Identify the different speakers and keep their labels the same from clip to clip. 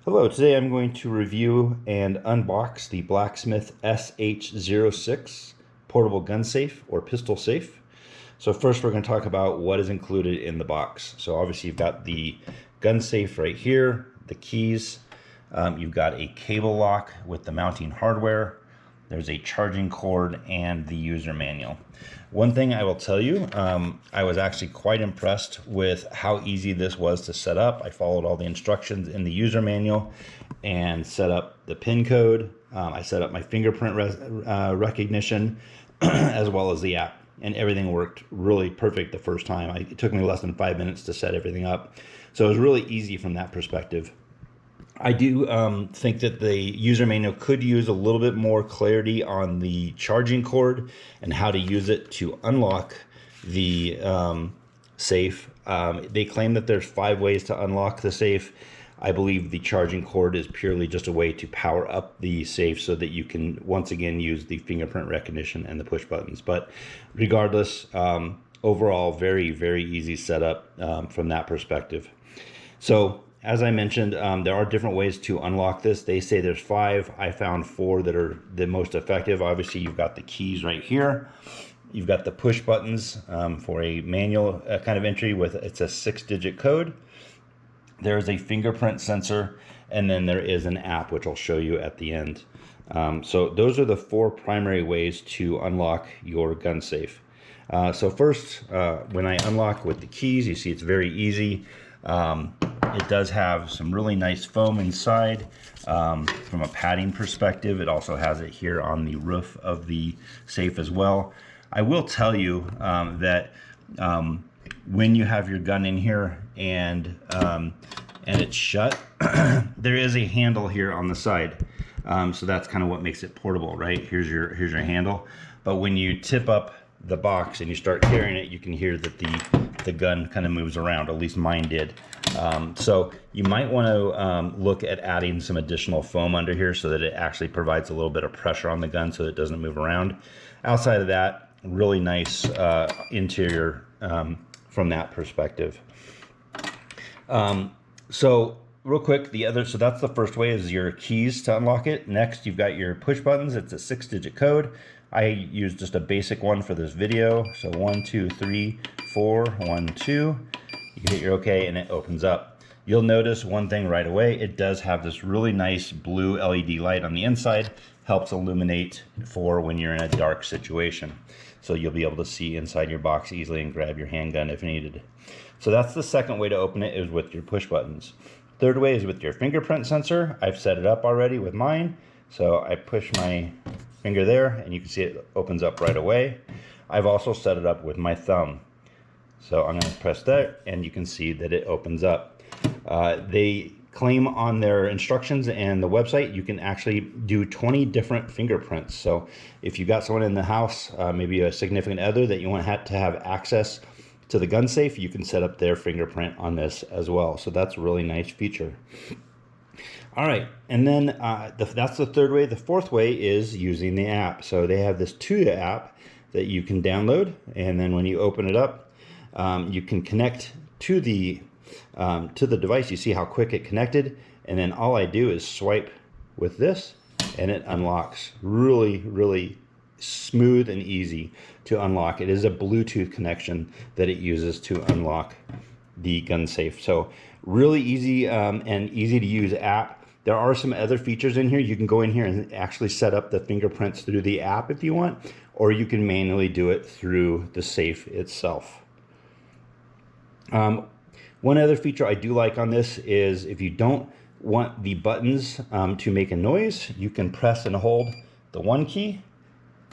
Speaker 1: Hello, today I'm going to review and unbox the Blacksmith SH06 portable gun safe or pistol safe. So first we're going to talk about what is included in the box. So obviously you've got the gun safe right here, the keys, you've got a cable lock with the mounting hardware, there's a charging cord, and the user manual. One thing I will tell you, I was actually quite impressed with how easy this was to set up. I followed all the instructions in the user manual and set up the PIN code. I set up my fingerprint recognition as well as the app, and everything worked really perfect the first time. It took me less than 5 minutes to set everything up. So it was really easy from that perspective. I do think that the user manual could use a little bit more clarity on the charging cord and how to use it to unlock the safe. They claim that there's 5 ways to unlock the safe. I believe the charging cord is purely just a way to power up the safe so that you can once again use the fingerprint recognition and the push buttons. But regardless, overall, very, very easy setup from that perspective. So as I mentioned, there are different ways to unlock this. They say there's 5. I found 4 that are the most effective. Obviously, you've got the keys right here. You've got the push buttons for a manual kind of entry with it's a 6-digit code. There's a fingerprint sensor, and then there is an app, which I'll show you at the end. So those are the 4 primary ways to unlock your gun safe. So first, when I unlock with the keys, you see it's very easy. It does have some really nice foam inside from a padding perspective. It also has it here on the roof of the safe as well. I will tell you that when you have your gun in here and it's shut, there is a handle here on the side. So that's kind of what makes it portable, right? Here's your handle. But when you tip up the box and you start carrying it, you can hear that the gun kind of moves around. At least mine did. So you might want to look at adding some additional foam under here so that it actually provides a little bit of pressure on the gun so that it doesn't move around. Outside of that, really nice interior from that perspective. So real quick, so that's the first way, is your keys to unlock it. Next, you've got your push buttons. It's a 6-digit code. I used just a basic one for this video. So 1, 2, 3, 4, 1, 2. You hit your OK and it opens up. You'll notice one thing right away. It does have this really nice blue LED light on the inside. Helps illuminate for when you're in a dark situation. So you'll be able to see inside your box easily and grab your handgun if needed. So that's the second way to open it, is with your push buttons. Third way is with your fingerprint sensor. I've set it up already with mine. So I push my finger there and you can see it opens up right away. I've also set it up with my thumb. So I'm going to press that and you can see that it opens up. They claim on their instructions and the website you can actually do 20 different fingerprints. So if you got someone in the house, maybe a significant other that you want to have access to the gun safe, you can set up their fingerprint on this as well. So that's a really nice feature. All right, and then that's the third way. The fourth way is using the app. So they have this Tuya app that you can download, and then when you open it up, you can connect to the device. You see how quick it connected, and then all I do is swipe with this, and it unlocks. Really, really smooth and easy to unlock. It is a Bluetooth connection that it uses to unlock the gun safe. So really easy and easy to use app. There are some other features in here. You can go in here and actually set up the fingerprints through the app if you want, or you can manually do it through the safe itself. One other feature I do like on this is if you don't want the buttons to make a noise, you can press and hold the 1 key.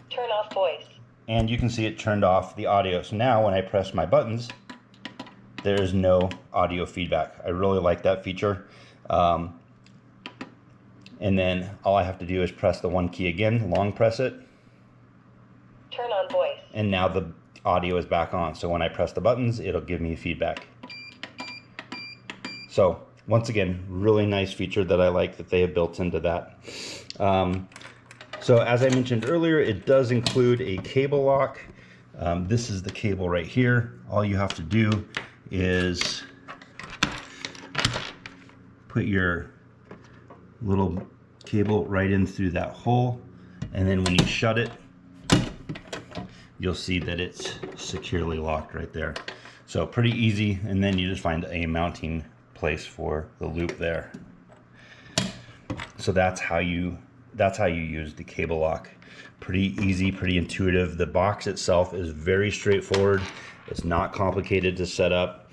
Speaker 2: Turn off voice.
Speaker 1: And you can see it turned off the audio. So now when I press my buttons, there is no audio feedback. I really like that feature. And then all I have to do is press the 1 key again, long press it.
Speaker 2: Turn on voice.
Speaker 1: And now the audio is back on. So when I press the buttons, it'll give me feedback. So once again, really nice feature that I like that they have built into that. So as I mentioned earlier, it does include a cable lock. This is the cable right here. All you have to do is put your little cable right in through that hole, and then when you shut it, you'll see that it's securely locked right there. So pretty easy, and then you just find a mounting place for the loop there. So that's how you use the cable lock. Pretty easy, pretty intuitive. The box itself is very straightforward. It's not complicated to set up.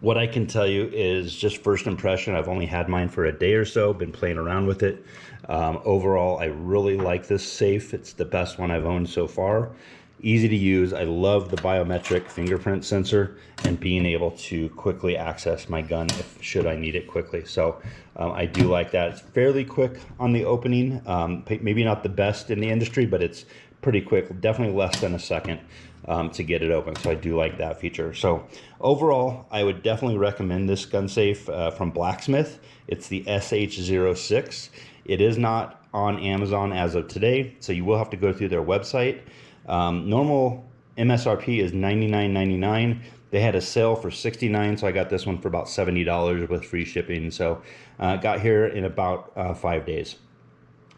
Speaker 1: What I can tell you is just first impression. I've only had mine for a day or so, been playing around with it. Overall, I really like this safe. It's the best one I've owned so far. Easy to use. I love the biometric fingerprint sensor and being able to quickly access my gun should I need it quickly. So I do like that. It's fairly quick on the opening. Maybe not the best in the industry, but it's pretty quick, definitely less than a second to get it open. So I do like that feature. So overall, I would definitely recommend this gun safe from Blacksmith. It's the SH06. It is not on Amazon as of today, so you will have to go through their website. Normal MSRP is $99.99. They had a sale for $69, so I got this one for about $70 with free shipping. So got here in about 5 days.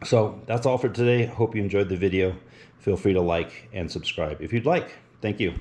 Speaker 1: So that's all for today. Hope you enjoyed the video. Feel free to like and subscribe if you'd like. Thank you.